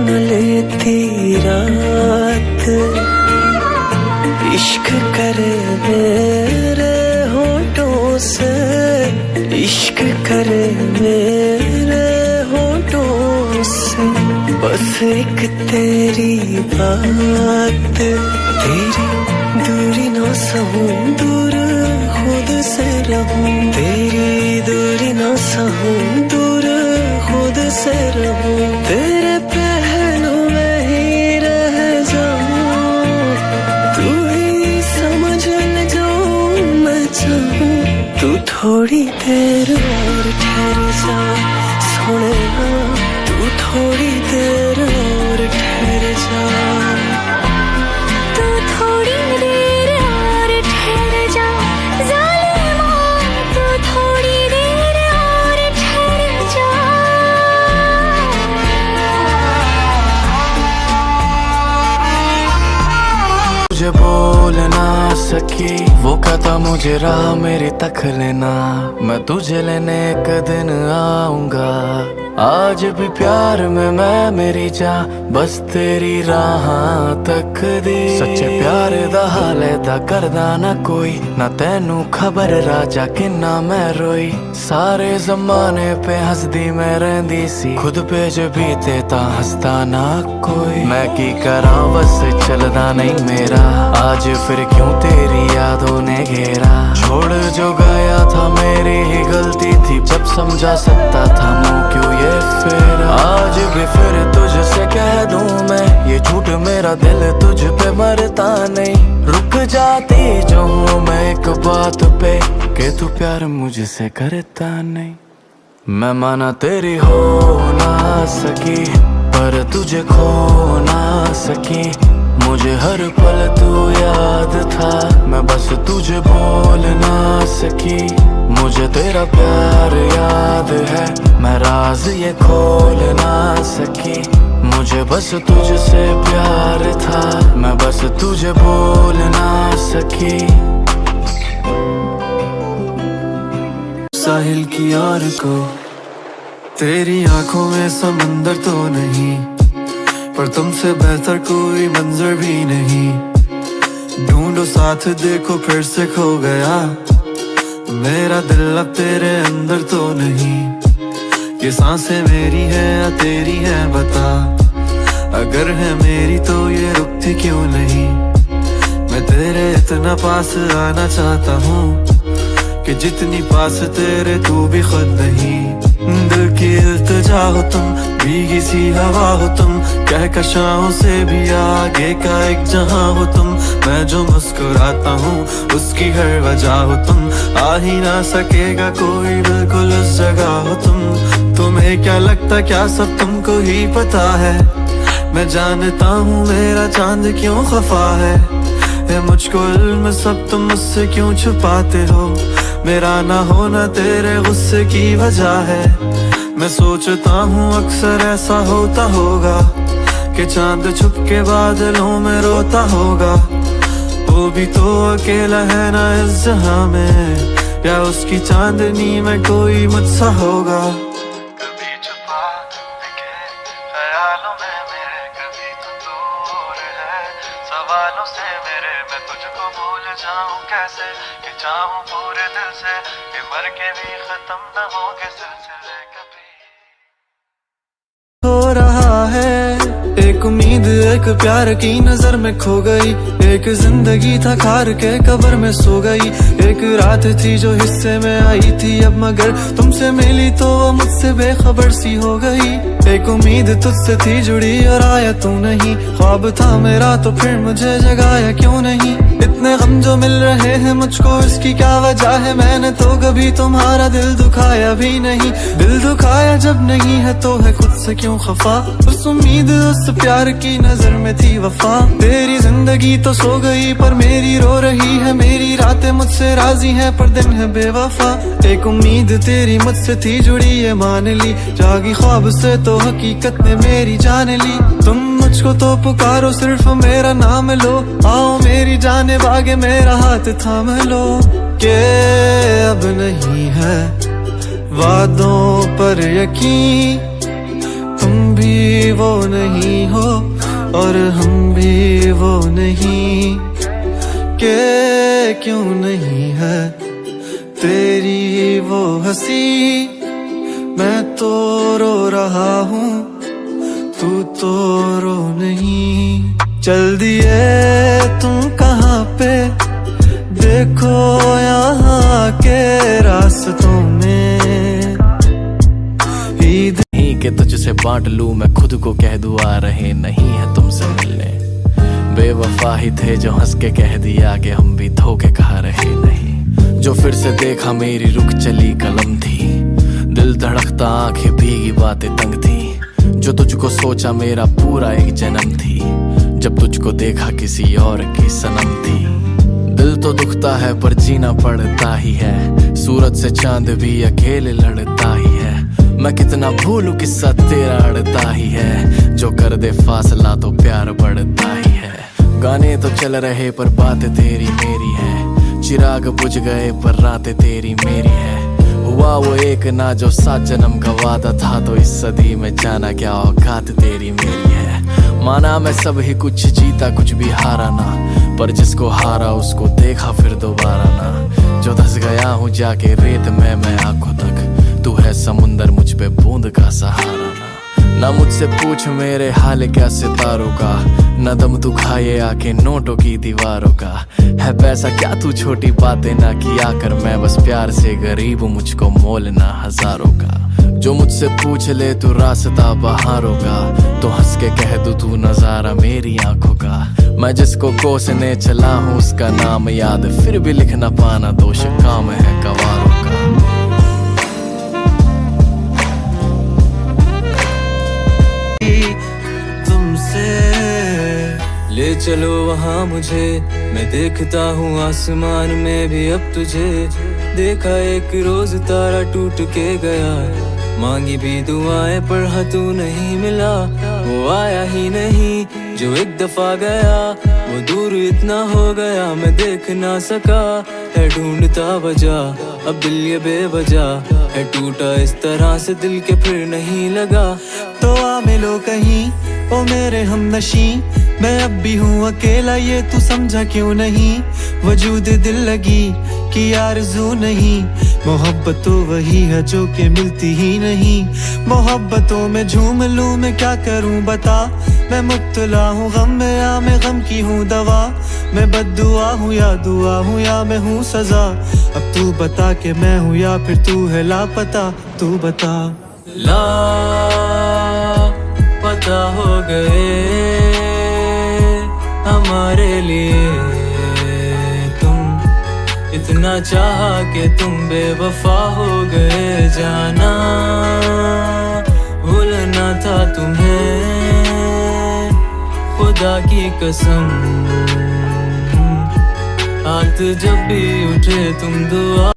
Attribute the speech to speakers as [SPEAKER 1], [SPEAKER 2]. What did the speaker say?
[SPEAKER 1] न लेती रात, इश्क करे मेरे होठों से, इश्क करे मेरे होठों से। बस एक तेरी बात, तेरी दूरी ना सहूं, दूर खुद से रहूं, तेरी दूरी ना सहूं, दूर खुद से रहूं, तेरे पहलू में ही रह जाऊं, तू ही समझ ले जो मैं चाहूं। तू थोड़ी देर और ठहर जा सोने, तू थोड़ी देर और ठहर जा,
[SPEAKER 2] तू थोड़ी देर और ठहर जा ज़ालिमा, तू थोड़ी देर और ठहर जा।
[SPEAKER 3] मुझे बोल ना सकी वो कहता मुझे राह मेरी तक लेना, मैं तुझे लेने एक दिन आऊंगा। आज भी प्यार में मैं मेरी जान बस तेरी राह तक दी। सच्चे प्यार दा हाल दा करदा ना कोई, ना तेनू खबर राजा किन्ना मैं रोई। सारे जमाने पे हंसदी मैं रहंदी सी, खुद पे जो बीते ता हंसदा ना कोई। मैं की करा बस चलदा नहीं मेरा, आज फिर क्यों तेरी यादों ने घेरा। छोड़ जो गया था मेरी ही गलती थी, जब समझा सकता था मुँह क्यों ये फेरा। आज भी फिर तुझसे कह दूं मैं, ये झूठ मेरा दिल तुझ पे मरता नहीं। रुक जाती जो हूँ मैं एक बात पे, कि तू प्यार मुझसे करता नहीं। मैं माना तेरी हो ना सकी, पर तुझे खो ना सकी। मुझे हर पल तू याद था, मैं बस तुझे बोल ना सकी। मुझे तेरा प्यार याद है, मैं राज ये खोल ना सकी। मुझे बस तुझसे प्यार था, मैं बस तुझे बोल ना सकी।
[SPEAKER 4] साहिल की यार को तेरी आंखों में समंदर तो नहीं, पर तुमसे बेहतर कोई मंजर भी नहीं। ढूंढो साथ देखो फिर से खो गया, मेरा दिल अब तेरे अंदर तो नहीं। ये सांसें मेरी है या तेरी है बता, अगर है मेरी तो ये रुकती क्यों नहीं। मैं तेरे इतना पास आना चाहता हूँ कि जितनी पास तेरे तू भी खुद नहीं। दिल की इल्तिजा हो तुम, भीगी सी हवा हो तुम, कहकशाओं से भी आगे का एक जहां हो तुम। मैं जो मुस्कुराता हूँ उसकी हर वजह हो तुम, आ ही ना सकेगा कोई बिल्कुल उस जगह हो तुम। तुम्हें क्या लगता क्या सब तुमको ही पता है, मैं जानता हूँ मेरा चांद क्यों खफा है। मुझको इल्म सब तुम मुझसे क्यों छुपाते हो, मेरा ना होना तेरे गुस्से की वजह है। मैं सोचता हूँ अक्सर ऐसा होता होगा कि चांद छुप के बादलों में रोता होगा। वो भी तो अकेला है ना इस जहां में, या उसकी चांदनी में कोई मुझसा होगा। कभी छुपा के ख्यालों में मेरे, कभी तो दूर है सवालों से मेरे। मैं तुझको भूल जाऊं कैसे, कि चाहूं पूरे दिल से, कि मर के भी खत्म न होंगे सिलसिले कभी। हो रहा है एक उम्मीद एक प्यार की नजर में खो गई, एक जिंदगी था खार के कब्र में सो गई। एक रात थी जो हिस्से में आई थी अब, मगर तुमसे मिली तो वो मुझसे बेखबर सी हो गई। एक उम्मीद तुझसे थी जुड़ी और आया तू नहीं, ख्वाब था मेरा तो फिर मुझे जगाया क्यों नहीं। इतने गम जो मिल रहे हैं मुझको इसकी क्या वजह है, मैंने तो कभी तुम्हारा दिल दुखाया भी नहीं। दिल दुखाया जब नहीं है तो है खुद से क्यों खफा, उस उम्मीद उस प्यार की नजर में थी वफा। तेरी जिंदगी तो सो गई पर मेरी रो रही है, मेरी रातें मुझसे राजी हैं पर दिन है बेवफा। एक उम्मीद तेरी मुझसे थी जुड़ी ये मान ली, जागी ख्वाब से तो हकीकत ने मेरी जान ली। तुम मुझको तो पुकारो सिर्फ मेरा नाम लो, आओ मेरी जाने बागे मेरा हाथ थाम लो। के अब नहीं है वादों पर यकीन, तुम भी वो नहीं हो और हम भी वो नहीं, के क्यों नहीं है तेरी वो हंसी। मैं तो रो रहा हूँ, तू तो रो नहीं। चल दिए तुम कहाँ पे, देखो यहाँ के रास्तों में ही
[SPEAKER 3] नहीं कि तुझसे बांट लूं मैं खुद को, कह दूं आ रहे नहीं है तुमसे मिलने। बेवफा ही थे जो हंस के कह दिया कि हम भी धोखे खा रहे नहीं। जो फिर से देखा मेरी रुक चली कलम थी, दिल धड़कता आंखें भीगी बातें तंग थी। जो तुझको सोचा मेरा पूरा एक जन्म थी, जब तुझको देखा किसी और की सनम थी। दिल तो दुखता है पर जीना पड़ता ही है, सूरज से चांद भी अकेले लड़ता ही है। मैं कितना भूलूं किस्सा तेरा अड़ता ही है, जो कर दे फासला तो प्यार बढ़ता ही है। गाने तो चल रहे पर बातें तेरी मेरी है, चिराग बुझ गए पर रातें तेरी मेरी है। हुआ वो एक ना जो 7 जन्म का वादा था, तो इस सदी में जाना क्या औकात तेरी मेरी है। माना मैं सब ही कुछ जीता कुछ भी हारा ना, पर जिसको हारा उसको देखा फिर दोबारा ना। जो धस गया हूँ जाके रेत में मैं आंखों तक, तू है समुंदर मुझ पे बूंद का सहारा ना मुझसे पूछ मेरे हाल क्या सितारों का, न दम दुखाए आके नोटों की दीवारों का। है पैसा क्या तू छोटी बातें ना किया कर, मैं बस प्यार से गरीब हूँ मुझको मोल ना हजारों का। जो मुझसे पूछ ले तू रास्ता बहारों का, तो हंस के कह दूं तू नजारा मेरी आंखों का। मैं जिसको कोसने चला हूँ उसका नाम याद, फिर भी लिख ना पाना दोष काम है गवारों का।
[SPEAKER 5] ले चलो वहाँ मुझे, मैं देखता हूँ आसमान में भी अब तुझे। देखा एक रोज तारा टूट के गया, मांगी भी दुआएं पर हाँ तू नहीं मिला। वो आया ही नहीं जो एक दफा गया, वो दूर इतना हो गया मैं देख ना सका। है ढूंढता वजह अब दिल ये बेवजह है टूटा, इस तरह से दिल के फिर नहीं लगा।
[SPEAKER 4] तो आ मिलो कहीं ओ मेरे हमनशी, मैं अब भी हूँ अकेला ये तू समझा क्यों नहीं। वजूद दिल लगी कि आरज़ू नहीं, मोहब्बत तो वही है जो के मिलती ही नहीं। मोहब्बतों में झूम लूँ मैं क्या करूँ बता, मैं मुब्तला हूँ गम में या मैं गम की हूँ दवा। मैं बद्दुआ हूँ या दुआ हूँ या मैं हूँ सजा। अब तू बता के मैं हूँ या फिर तू है लापता, तू बता।
[SPEAKER 5] लापता हो गए हमारे लिए तुम, इतना चाहा कि तुम बेवफा हो गए। जाना भूलना था तुम्हें खुदा की कसम, हाथ जब भी उठे तुम दुआ